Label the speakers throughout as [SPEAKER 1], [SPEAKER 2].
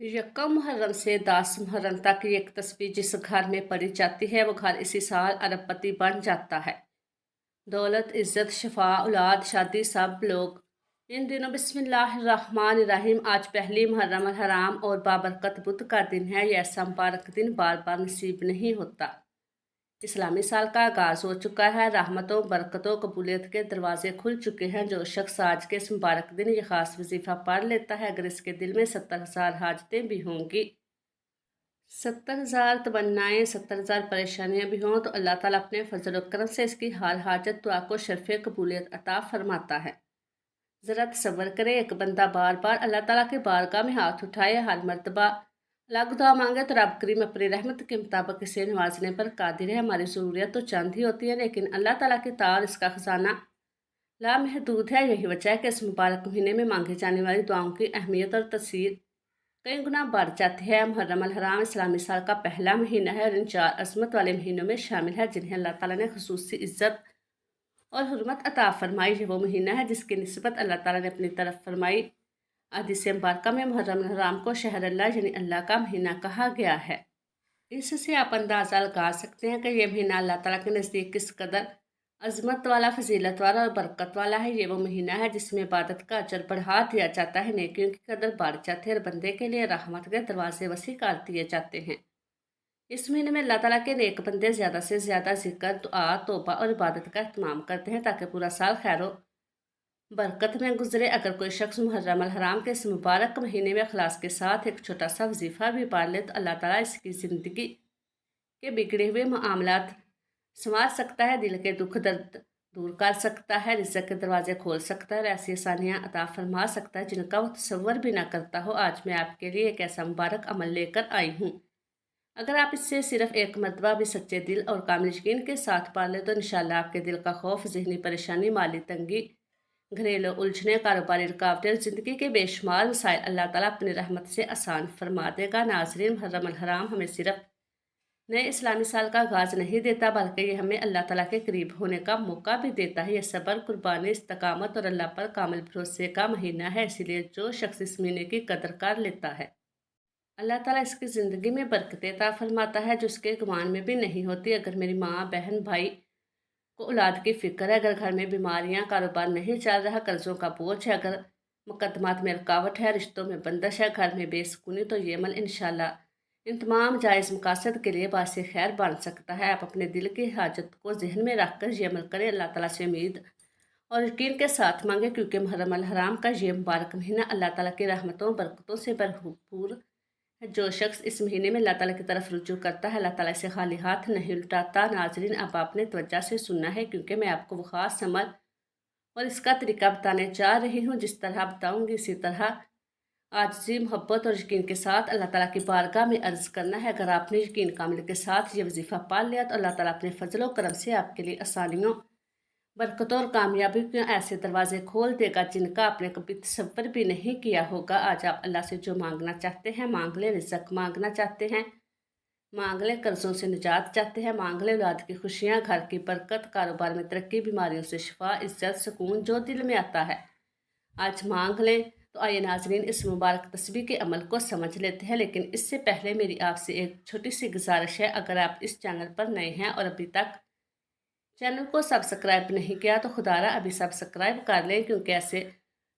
[SPEAKER 1] यकम मुहर्रम से 10 मुहर्रम तक की एक तस्वीर जिस घर में पढ़ी जाती है वो घर इसी साल अरबपति बन जाता है। दौलत, इज्जत, शफा, औलाद, शादी, सब लोग इन दिनों बिस्मिल्लाहिर्रहमानिर्रहीम। आज पहली मुहर्रम अल हराम और बाबरकत बुध का दिन है। यह ऐसा मुबारक दिन बार बार नसीब नहीं होता। इस्लामी साल का आगाज़ हो चुका है। रहमतों, बरकतों, कबूलियत के दरवाजे खुल चुके हैं। जो शख्स आज के इस मुबारक दिन ये ख़ास वजीफ़ा पढ़ लेता है, अगर इसके दिल में 70,000 हाजतें भी होंगी, 70,000 तमन्नाएँ, 70,000 परेशानियाँ भी हों, तो अल्लाह ताला अपने फजल व करम से इसकी हर हाजत दुआ को शर्फ़ कबूलियत अता फरमाता है। ज़रा तसव्वुर करें, एक बंदा बार बार अल्लाह ताला के बारगाह में हाथ उठाए, हर मर्तबा अलग दुआ मांगे तो रब करीम अपनी रहमत के मुताबिक इसे नवाजने पर कादिर है। हमारी ज़रूरियत तो चंद ही होती है, लेकिन अल्लाह ताला की तार इसका खजाना लामहदूद है। यही वजह है कि इस मुबारक महीने में मांगी जाने वाली दुआओं की अहमियत और तसीर कई गुना बढ़ जाती है। मुहर्रम अल हराम इस्लामी साल का पहला महीना है और इन 4 अज़मत वाले महीनों में शामिल है जिन्हें अल्लाह ताला ने खुसूसी इज़्ज़त और हुर्मत अता फरमाई। ये वो महीना है जिसकी निस्बत अल्लाह ताला ने अपनी तरफ फरमाई। हदीस मुबारका में मुहर्रम अल हराम को शहर अल्लाह यानी अल्लाह का महीना कहा गया है। इससे आप अंदाज़ा लगा सकते हैं कि यह महीना अल्लाह ताला के नज़दीक किस कदर अज़मत वाला, फजीलत वाला और बरकत वाला है। ये वो महीना है जिसमें इबादत का अजर बढ़ा दिया जाता है, नेकियों की कदर बढ़ जाती है और बंदे के लिए रहमत के दरवाजे वसी कर दिए जाते हैं। इस महीने में अल्लाह ताला के नेक बंदे ज़्यादा से ज़्यादा ज़िक्र, दुआ, तौबा और इबादत का एहतमाम करते हैं ताकि पूरा साल खैर बरकत में गुजरे। अगर कोई शख्स मुहर्रम अल हराम के इस मुबारक महीने में अखलास के साथ एक छोटा सा वजीफ़ा भी पढ़ ले तो अल्लाह ताला इसकी ज़िंदगी के बिगड़े हुए मामलात संवार सकता है, दिल के दुख दर्द दूर कर सकता है, रिज़्क़ के दरवाजे खोल सकता है और ऐसी आसानियाँ अता फरमा सकता है जिनका वो तसव्वुर भी ना करता हो। आज मैं आपके लिए एक ऐसा मुबारक अमल लेकर आई हूँ। अगर आप इससे सिर्फ एक मरतबा भी सच्चे दिल और कामिल यकीन के साथ पढ़ लें तो इंशाल्लाह आपके दिल का खौफ, ज़हनी परेशानी, माली तंगी, घरेलू उलझने, कारोबारी रुकावटें और ज़िंदगी के बेशुमार मसाइल अल्लाह ताला अपनी रहमत से आसान फरमा देगा। नाज़रीन, मुहर्रम अल हराम हमें सिर्फ नए इस्लामी साल का आगाज़ नहीं देता बल्कि ये हमें अल्लाह ताला के करीब होने का मौका भी देता है। यह सब्र, कुर्बानी, इस्तकामत और अल्लाह पर कामिल भरोसे का महीना है। इसीलिए जो शख्स इस महीने की कदर कर लेता है, अल्लाह ताला इसकी ज़िंदगी में बरकतें अता फरमाता है जो उसके गुमान में भी नहीं होती। अगर मेरी माँ, बहन, भाई को औलाद की फ़िक्र है, अगर घर में बीमारियाँ, कारोबार नहीं चल रहा, कर्ज़ों का बोझ है, अगर मुकदमात में रुकावट है, रिश्तों में बंदिश है, घर में बेसुकूनी, तो ये अमल इंशाल्लाह इन तमाम जायज़ मकासद के लिए बाइस खैर बन सकता है। आप अपने दिल की हाजत को ज़हन में रख कर ये अमल करें। अल्लाह ताला से उम्मीद और यकीन के साथ मांगे क्योंकि मुहर्रम अल हराम का ये मुबारक महीना अल्लाह ताला की रहमतों, बरकतों से भरपूर है। जो शख्स इस महीने में अल्लाह ताला की तरफ रुजू करता है, अल्लाह ताला इसे खाली हाथ नहीं लौटाता। नाज़रीन, अब आपने तवज्जो से सुनना है क्योंकि मैं आपको वो ख़ास अमल और इसका तरीका बताने जा रही हूँ। जिस तरह बताऊँगी इसी तरह आजिज़ी, मोहब्बत और यकीन के साथ अल्लाह ताला की बारगाह में अर्ज़ करना है। अगर आपने यकीन कामिल के साथ ये वजीफ़ा पढ़ लिया तो अल्लाह ताला अपने फजल व करम से आपके लिए आसानियों, बरकतों और कामयाबी के ऐसे दरवाजे खोल देगा जिनका आपने कभी तसव्वुर भी नहीं किया होगा। आज आप अल्लाह से जो मांगना चाहते हैं मांग लें। रिज़्क़ मांगना चाहते हैं मांग लें, कर्ज़ों से निजात चाहते हैं मांग लें, औलाद की खुशियाँ, घर की बरकत, कारोबार में तरक्की, बीमारियों से शिफा, इज्जत, सुकून जो दिल में आता है आज मांग लें। तो आइए नाज़रीन, इस मुबारक तस्बीह के अमल को समझ लेते हैं, लेकिन इससे पहले मेरी आपसे एक छोटी सी गुजारिश है। अगर आप इस चैनल पर नए हैं और अभी तक चैनल को सब्सक्राइब नहीं किया तो खुदारा अभी सब्सक्राइब कर लें क्योंकि ऐसे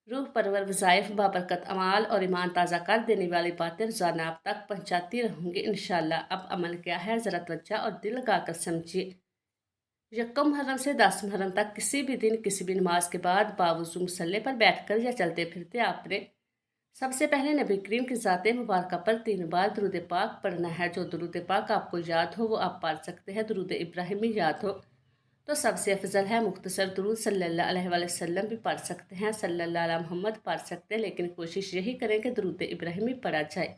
[SPEAKER 1] रूह परवर वज़ाइफ, बाबरकत अमाल और ईमान ताज़ा कर देने वाली बातें रोज़ाना आप तक पहुँचाती रहूँगी इंशाल्लाह। अब अमल क्या है, ज़रा तवज्जो और दिल लगा कर समझिए। यकम मुहर्रम से 10 मुहर्रम तक किसी भी दिन किसी भी नमाज के बाद बावजूद मुसल्ले पर बैठकर या चलते फिरते आपने सबसे पहले नबी करीम की ज़ात मुबारक पर 3 बार दुरूद पाक पढ़ना है। जो दुरूद पाक आपको याद हो वो आप पढ़ सकते हैं। दुरूद इब्राहिमी याद हो तो सबसे अफजल है। मुख्तसर दुरूद सल्लल्लाहु अलैहि वसल्लम भी पढ़ सकते हैं, सल्लल्लाहु अलैहि मोहम्मद पढ़ सकते हैं, लेकिन कोशिश यही करें कि दुरूद इब्राहिमी पढ़ा जाए।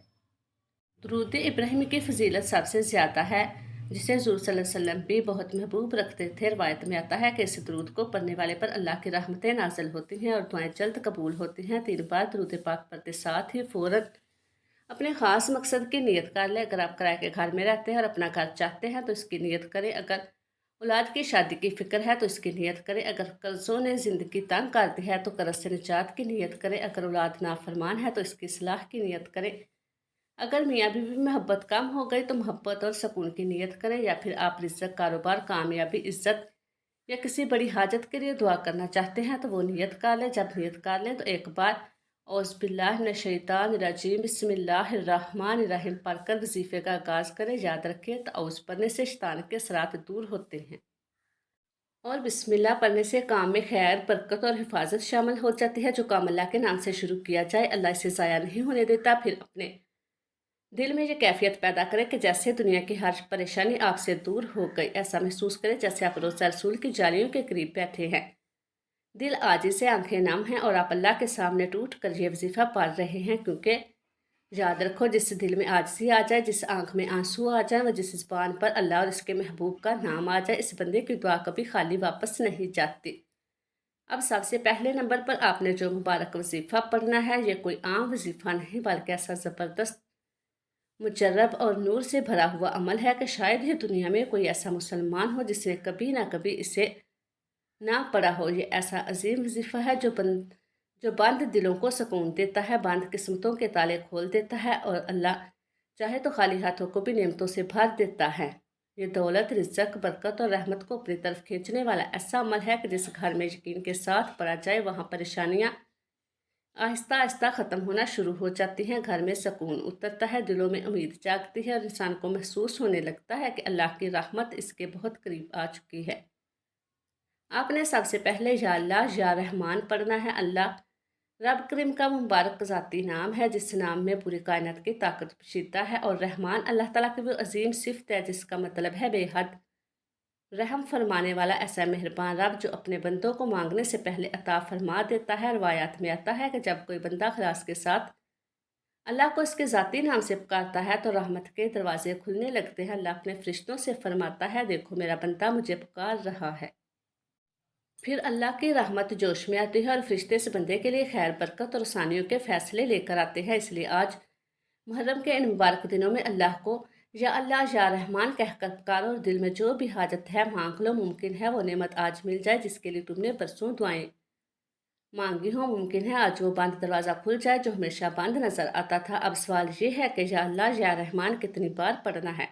[SPEAKER 1] दुरूद इब्राहिमी की फजीलत सबसे ज़्यादा है जिसे हुज़ूर सल्लल्लाहु अलैहि वसल्लम भी बहुत महबूब रखते थे। रवायत में आता है कि इस दुरूद को पढ़ने वाले पर अल्लाह की रहमतें नाज़िल होती हैं और दुआएं जल्द कबूल होती हैं। 3 बार दुरूद पाक पढ़ते साथ ही फ़ौरन अपने ख़ास मकसद की नीयत कर लें। अगर आप किराए के घर में रहते हैं और अपना घर चाहते हैं तो इसकी नीयत करें। अगर औलाद की शादी की फ़िक्र है तो इसकी नीयत करें। अगर कर्ज़ों ने ज़िंदगी तंग कर दी है तो कर्ज़ से निजात की नीयत करें। अगर औलाद नाफरमान है तो इसकी इस्लाह की नीयत करें। अगर मियाँ बीवी में मोहब्बत कम हो गई तो मोहब्बत और सुकून की नीयत करें, या फिर आप रिज़्क, कारोबार, कामयाबी, इज़्ज़त या किसी बड़ी हाजत के लिए दुआ करना चाहते हैं तो वो नियत कर लें। जब नियत कर लें तो एक बार औज़ुबिल्लाहिमिनश्शैतानिर्रजीम बिस्मिल्लाहिर्रहमानिर्रहीम पढ़कर वजीफे का आगाज़ करें। याद रखें, तऔज़ पढ़ने से शैतान के असरात दूर होते हैं और बिस्मिल्लाह पढ़ने से काम में खैर, बरकत और हिफाजत शामिल हो जाती है। जो काम अल्लाह के नाम से शुरू किया जाए, अल्लाह इसे ज़ाया नहीं होने देता। फिर अपने दिल में ये कैफियत पैदा करें कि जैसे दुनिया की हर परेशानी आपसे दूर हो गई। ऐसा महसूस करें जैसे आप रोज़ा रसूल की जालियों के करीब बैठे हैं। दिल आजी से, आंखें नम हैं और आप अल्लाह के सामने टूट कर ये वजीफ़ा पढ़ रहे हैं, क्योंकि याद रखो, जिस दिल में आजिज़ी आ जाए, जिस आंख में आंसू आ जाए व जिस ज़ुबान पर अल्लाह और इसके महबूब का नाम आ जाए, इस बंदे की दुआ कभी खाली वापस नहीं जाती। अब सबसे पहले नंबर पर आपने जो मुबारक वजीफ़ा पढ़ना है, ये कोई आम वजीफ़ा नहीं बल्कि ऐसा ज़बरदस्त, मुजर्रब और नूर से भरा हुआ अमल है कि शायद ही दुनिया में कोई ऐसा मुसलमान हो जिसने कभी ना कभी इसे ना पढ़ा हो। ये ऐसा अजीम वजीफ़ा है जो बंद दिलों को सुकून देता है, बंद किस्मतों के ताले खोल देता है और अल्लाह चाहे तो खाली हाथों को भी नेमतों से भर देता है। ये दौलत, रिज़्क, बरकत और रहमत को अपनी तरफ खींचने वाला ऐसा अमल है कि जिस घर में यकीन के साथ पढ़ा जाए, वहाँ परेशानियाँ आहिस्ता आहिस्ता ख़त्म होना शुरू हो जाती हैं। घर में सुकून उतरता है, दिलों में उम्मीद जागती है और इंसान को महसूस होने लगता है कि अल्लाह की रहमत इसके बहुत करीब आ चुकी है। आपने सबसे पहले या अल्लाह या रहमान पढ़ना है। अल्लाह रब करीम का मुबारक ज़ाती नाम है, जिस नाम में पूरी कायनात की ताकत पोशीदा है। और रहमान अल्लाह ताला की वो अजीम सिफ़त है जिसका मतलब है बेहद रहम फरमाने वाला, ऐसा मेहरबान रब जो अपने बंदों को मांगने से पहले अता फरमा देता है। रवायात में आता है कि जब कोई बंदा खलास के साथ अल्लाह को इसके ज़ाती नाम से पुकारता है तो रहमत के दरवाजे खुलने लगते हैं। अल्लाह अपने फरिश्तों से फरमाता है, देखो मेरा बंदा मुझे पुकार रहा है। फिर अल्लाह की रहमत जोश में आती है और फरिश्ते इस बंदे के लिए खैर, बरकत और आसानियों के फैसले लेकर आते हैं। इसलिए आज मुहर्रम के इन मुबारक दिनों में अल्लाह को या अल्लाह या रहमान कहकर पुकारो और दिल में जो भी हाजत है मांग लो। मुमकिन है वो नेमत आज मिल जाए जिसके लिए तुमने बरसों दुआएं मांगी हो। मुमकिन है आज वो बंद दरवाज़ा खुल जाए जो हमेशा बंद नज़र आता था। अब सवाल ये है कि या अल्लाह या रहमान कितनी बार पढ़ना है,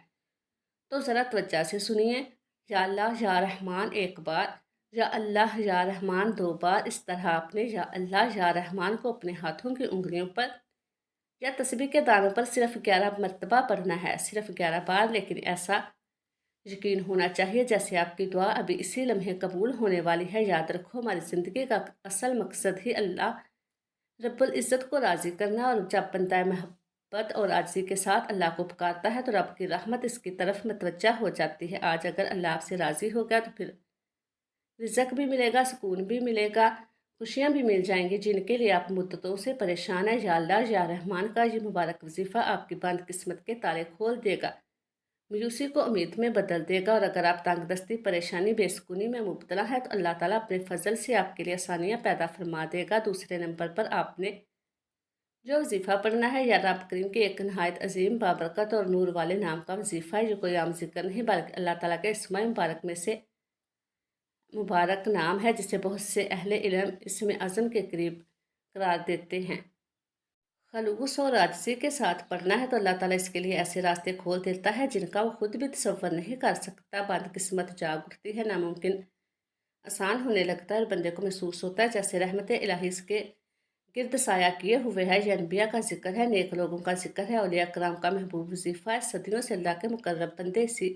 [SPEAKER 1] तो ज़रा तवज्जो से सुनिए। या अल्लाह या रहमान एक बार, या अल्लाह या रहमान दो बार। इस तरह आपने या अल्लाह या रहमान को अपने हाथों की उंगलियों पर या तस्बीह के दानों पर सिर्फ 11 मरतबा पढ़ना है, सिर्फ 11 बार। लेकिन ऐसा यकीन होना चाहिए जैसे आपकी दुआ अभी इसी लम्हे कबूल होने वाली है। याद रखो, हमारी ज़िंदगी का असल मकसद ही अल्लाह रब्बुल इज़्ज़त को राज़ी करना। और जब बंदा मोहब्बत और आजिज़ी के साथ अल्लाह को पुकारता है तो रब की रहमत इसकी तरफ मतवज्जा हो जाती है। आज अगर अल्लाह आपसे राज़ी हो गया तो फिर रिज़्क भी मिलेगा, सुकून भी मिलेगा, खुशियाँ भी मिल जाएंगी जिनके लिए आप मुद्दतों से परेशान हैं। या अल्लाह या रहमान का ये मुबारक वजीफ़ा आपकी बंद किस्मत के ताले खोल देगा, मायूसी को उम्मीद में बदल देगा। और अगर आप तंगदस्ती, परेशानी, बेसुकूनी में मुब्तला है तो अल्लाह ताला अपने फजल से आपके लिए आसानियाँ पैदा फरमा देगा। दूसरे नंबर पर आपने जो वजीफ़ा पढ़ना है, या रब करीम के एक नहायत अजीम, बाबरकत और नूर वाले नाम का वजीफ़ा है। जो कोई आम जिक्र नहीं बल्कि अल्लाह ताला के इस्माए मुबारक में से मुबारक नाम है, जिसे बहुत से अहले इल्म इसमें अज़म के करीब करार देते हैं। खलूस और आजिज़ी के साथ पढ़ना है तो अल्लाह ताला इसके लिए ऐसे रास्ते खोल देता है जिनका वो खुद भी तसव्वुर नहीं कर सकता। बंद किस्मत जाग उठती है, नामुमकिन आसान होने लगता है और बंदे को महसूस होता है जैसे रहमत इलाही इसके गिरद साया किए हुए है। यह अनबिया का जिक्र है, नेक लोगों का जिक्र है, औलिया कराम का महबूब वजीफ़ा है। सदियों से अल्लाह के मुकर्रब बंदे इसी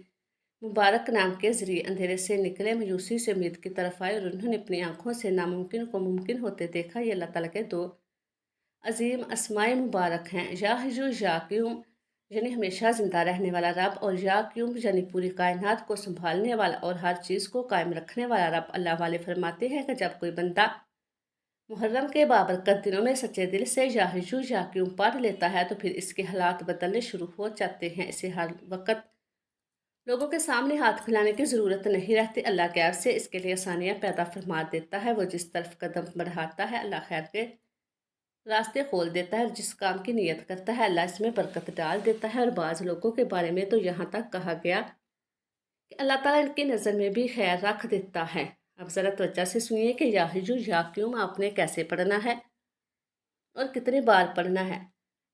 [SPEAKER 1] मुबारक नाम के ज़रिए अंधेरे से निकले, मायूसी से उम्मीद की तरफ आए और उन्होंने अपनी आंखों से नामुमकिन को मुमकिन होते देखा। ये अल्लाह ताला के दो अजीम अस्माए मुबारक हैं, या हय्यु या क़य्यूम यानी हमेशा ज़िंदा रहने वाला रब, और या क़य्यूम यानी पूरी कायनात को संभालने वाला और हर चीज़ को कायम रखने वाला रब। अल्लाह वाले फरमाते हैं कि जब कोई बंदा मुहर्रम के बाबरकत दिनों में सच्चे दिल से या हय्यु या क़य्यूम पढ़ लेता है तो फिर इसके हालात बदलने शुरू हो जाते हैं। इसे हर वक्त लोगों के सामने हाथ फैलाने की ज़रूरत नहीं रहती। अल्लाह के ऐप से इसके लिए आसानियाँ पैदा फरमा देता है। वो जिस तरफ कदम बढ़ाता है अल्लाह खैर के रास्ते खोल देता है, और जिस काम की नीयत करता है अल्लाह इसमें बरकत डाल देता है। और बाज़ लोगों के बारे में तो यहाँ तक कहा गया कि अल्लाह ताला इनकी नज़र में भी खैर रख देता है। अब ज़रा त्वचा से सुनिए कि या हय्यु या क़य्यूम आपने कैसे पढ़ना है और कितनी बार पढ़ना है।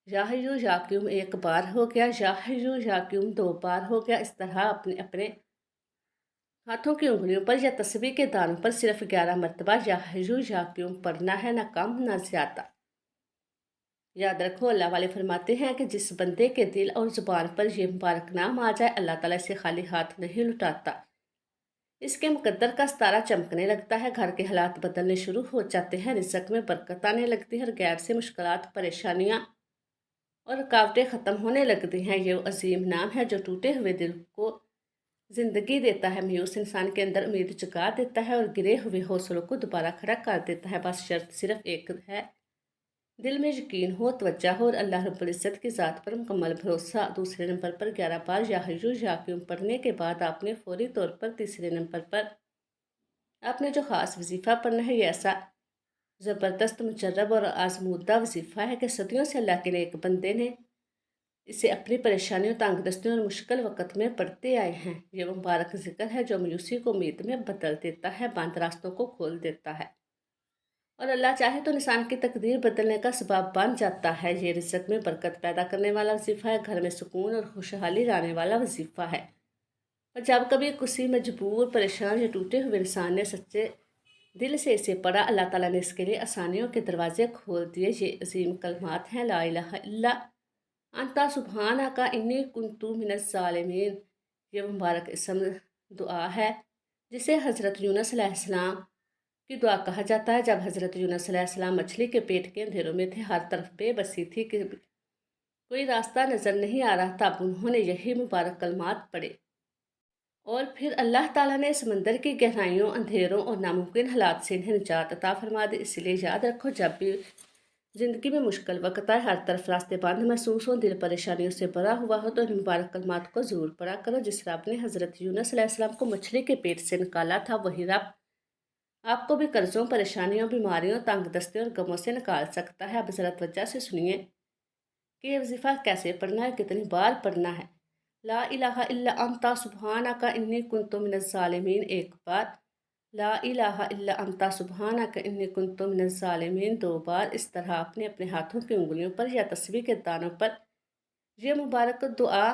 [SPEAKER 1] या हय्यू या क़य्यूम एक बार हो गया, या हय्यू या क़य्यूम 2 बार हो गया। इस तरह अपने अपने हाथों की उंगलियों पर या तस्बीह के दानों पर सिर्फ 11 मरतबा या हय्यू या क़य्यूम पढ़ना है, ना कम ना ज़्यादा। याद रखो, अल्लाह वाले फरमाते हैं कि जिस बंदे के दिल और ज़ुबान पर ये मुबारक नाम आ जाए, अल्लाह ताला इसे खाली हाथ नहीं लौटाता। इसके मुकद्दर का सितारा चमकने लगता है, घर के हालात बदलने शुरू हो जाते हैं, रिज़्क में बरकत आने लगती है और गैर से मुश्किलात, परेशानियां और रुकावटें ख़त्म होने लगती हैं। ये वो अजीम नाम है जो टूटे हुए दिल को ज़िंदगी देता है, मायूस इंसान के अंदर उम्मीद जगा देता है और गिरे हुए हौसलों को दोबारा खड़ा कर देता है। बस शर्त सिर्फ एक है, दिल में यकीन हो, तवज्जो हो और अल्लाह रब्बुल इज़्ज़त की ज़ात पर मुकम्मल भरोसा। दूसरे नंबर पर 11 बार या हय्यू या क़य्यूम पढ़ने के बाद आपने फौरी तौर पर तीसरे नंबर पर आपने जो ख़ास वजीफ़ा पढ़ना है, ये ऐसा ज़बरदस्त, मुजर्रब और आज़मूदा वजीफ़ा है कि सदियों से अल्लाह के नेक बंदे ने इसे अपनी परेशानियों, तंगदस्तियों और मुश्किल वक़्त में पढ़ते आए हैं। ये वो मुबारक ज़िक्र है जो मायूसी को उम्मीद में बदल देता है, बंद रास्तों को खोल देता है और अल्लाह चाहे तो इंसान की तकदीर बदलने का सबब बन जाता है। ये रिज़्क में बरकत पैदा करने वाला वजीफ़ा है, घर में सुकून और खुशहाली लाने वाला वजीफ़ा है। और जब कभी किसी मजबूर, परेशान या टूटे हुए इंसान ने सच्चे दिल से इसे पढ़ा, अल्लाह ताला ने इसके लिए आसानियों के दरवाजे खोल दिए। ये अजीम कलमात हैं, ला इलाहा इल्ला अंता सुब्हानका इन्नी कुन्तु मिनज़ ज़ालिमीन। ये मुबारक इसम दुआ है जिसे हज़रत यूनुस अलैहिस्सलाम की दुआ कहा जाता है। जब हज़रत यूनुस अलैहिस्सलाम मछली के पेट के अंधेरों में थे, हर तरफ बेबसी थी कि कोई रास्ता नज़र नहीं आ रहा, तब उन्होंने यही मुबारक कलमात पढ़े और फिर अल्लाह ताला ने समंदर की गहराइयों, अंधेरों और नामुमकिन हालात से इन्हें निजात अता फरमा दी। इसलिए याद रखो, जब भी ज़िंदगी में मुश्किल वक्त आए, हर तरफ रास्ते बंद महसूस हो, दिल परेशानियों से भरा हुआ हो, तो इन मुबारक कलमात को ज़रूर पढ़ा करो। जिस रब ने हज़रत यूनुस अलैहिस्सलाम को मछली के पेट से निकाला था, वही रब आपको भी कर्ज़ों, परेशानियों, बीमारियों, तंगदस्ती और गमों से निकाल सकता है। अब ज़रा तवज्जो से सुनिए कि ये वजीफ़ा कैसे पढ़ना है, कितनी बार पढ़ना है। ला इलाहा इल्ला अंता सुब्हानका इन्नी कुन्तु मिनज़ ज़ालिमीन एक बार, ला इलाहा इल्ला अंता सुब्हानका इन्नी कुन्तु मिनज़ ज़ालिमीन 2 बार। इस तरह आपने अपने हाथों की उंगलियों पर या तस्बीह के दानों पर यह मुबारक दुआ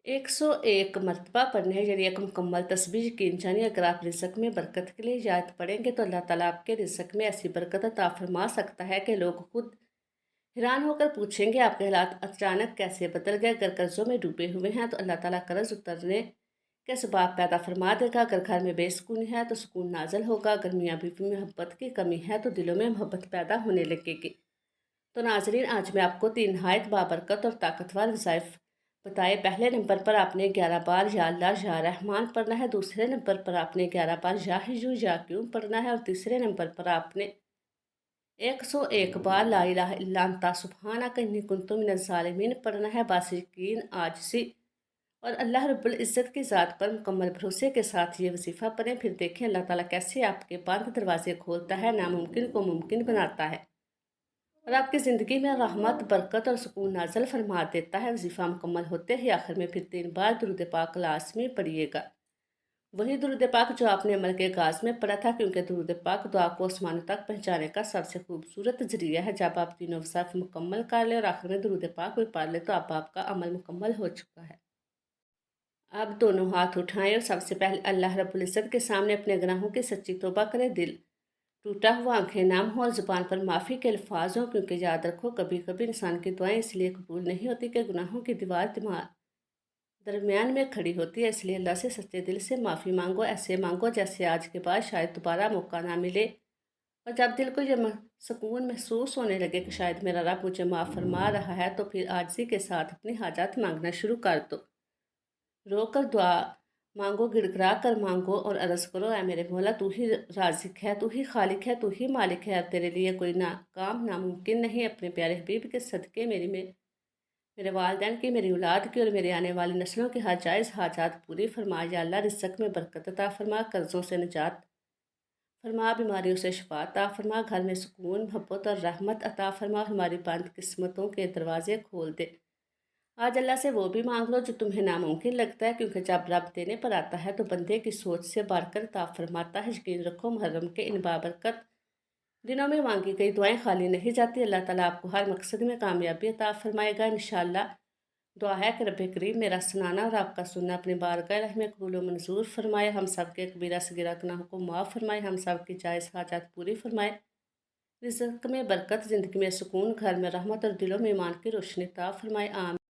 [SPEAKER 1] 101 मरतबा पढ़नी है, यानी एक मुकम्मल तस्बीह। यकीन जानिए, अगर आप रिज़्क में बरकत के लिए ये आयत पढ़ेंगे तो अल्लाह ताला आपके रिज़्क में ऐसी बरकत अता फरमा सकता है कि लोग खुद हैरान होकर पूछेंगे आपके हालात अचानक कैसे बदल गए। अगर कर्जों में डूबे हुए हैं तो अल्लाह ताला कर्ज उतरने के असबाब पैदा फरमा देगा। अगर घर में बेसुकूनी है तो सुकून नाजल होगा। अगर मियाँ बीवी में मोहब्बत की कमी है तो दिलों में मोहब्बत पैदा होने लगेगी। तो नाजरीन, आज मैं आपको 3 नहायत बाबरकत और ताकतवर वज़ाइफ बताए। पहले नंबर पर आपने 11 बार या अल्लाह या रहमान पढ़ना है। दूसरे नंबर पर आपने 11 बार या हय्यू या क़य्यूम पढ़ना है और तीसरे नंबर पर आपने 101 बार ला इलाहा इल्ला अंता सुब्हानका इन्नी कुन्तु मिनज़ ज़ालिमीन पढ़ना है। बस यकीन, आजिज़ी और अल्लाह रब्बुल इज़्ज़त की ज़ात पर मुकम्मल भरोसे के साथ ये वजीफ़ा पढ़ें। फिर देखें अल्लाह ताला कैसे आपके बंद दरवाजे खोलता है, नामुमकिन को मुमकिन बनाता है और आपकी ज़िंदगी में रहमत, बरकत और सुकून नाज़िल फरमा देता है। वजीफ़ा मुकम्मल होते ही आखिर में फिर 3 बार दुरूद पाक लाज़मी पढ़िएगा, वही दुरूद पाक जो आपने अमल के आगाज़ में पढ़ा था, क्योंकि दुरूद पाक दुआ को आसमानों तक पहुँचाने का सबसे खूबसूरत ज़रिया है। जब आप तीनों वज़ाइफ मुकम्मल कर लें और आखिर में दुरूद पाक भी पढ़ लें तो अब आपका अमल मुकम्मल हो चुका है। अब दोनों हाथ उठाएं और सबसे पहले अल्लाह रब्बुल इज़्ज़त के सामने अपने गुनाहों की सच्ची तौबा करें। दिल टूटा हुआ, आंखें नाम हो और ज़ुबान पर माफ़ी के अल्फाज हों, क्योंकि याद रखो, कभी कभी इंसान की दुआएं इसलिए कबूल नहीं होती कि गुनाहों की दीवार दरमियान में खड़ी होती है। इसलिए अल्लाह से सच्चे दिल से माफ़ी मांगो। ऐसे मांगो जैसे आज के बाद शायद दोबारा मौका ना मिले। और जब दिल को यह सुकून महसूस होने लगे कि शायद मेरा रब मुझे माफ़ फरमा रहा है, तो फिर आजिज़ी के साथ अपनी हाजात मांगना शुरू कर दो। रोकर दुआ मांगो, गिड़गिड़ा कर मांगो और अर्ज़ करो, ऐ मेरे मौला, तू ही राज़िक है, तू ही खालिक है, तू ही मालिक है। तेरे लिए कोई काम नामुमकिन नहीं। अपने प्यारे हबीब के सदक़े मेरे वालिदैन की, मेरी औलाद की और मेरे आने वाली नस्लों की हर जायज़ हाजात पूरी फरमा। या अल्लाह, रिज़्क में बरकत अता फरमा, कर्ज़ों से निजात फरमा, बीमारियों से शिफा अता फरमा, घर में सुकून, मोहब्बत और रहमत अता फरमा, हमारी बंद किस्मतों के दरवाजे खोल दे। आज अल्लाह से वो भी मांग लो जो तुम्हें नामुमकिन लगता है, क्योंकि जब रब देने पर आता है तो बंदे की सोच से बढ़कर अता फरमाता है। यकीन रखो, मुहर्रम के इन बाबरकत दिनों में मांगी गई दुआएं खाली नहीं जाती। अल्लाह ताला आपको हर मकसद में कामयाबी अता फरमाएगा इंशाअल्लाह। दुआ है कि रब करीम मेरा सुनाना और आपका सुनना अपनी बारगाह रहम में कबूल व मंजूर फरमाए। हम सब के कबीरा सगीरा गुनाहों को माफ़ फरमाए। हम सब की जायज़ हाजात पूरी फरमाए। रिज़्क़ में बरकत, ज़िंदगी में सुकून, घर में रहमत और दिलों में ईमान की रोशनी अता फरमाए। आमीन।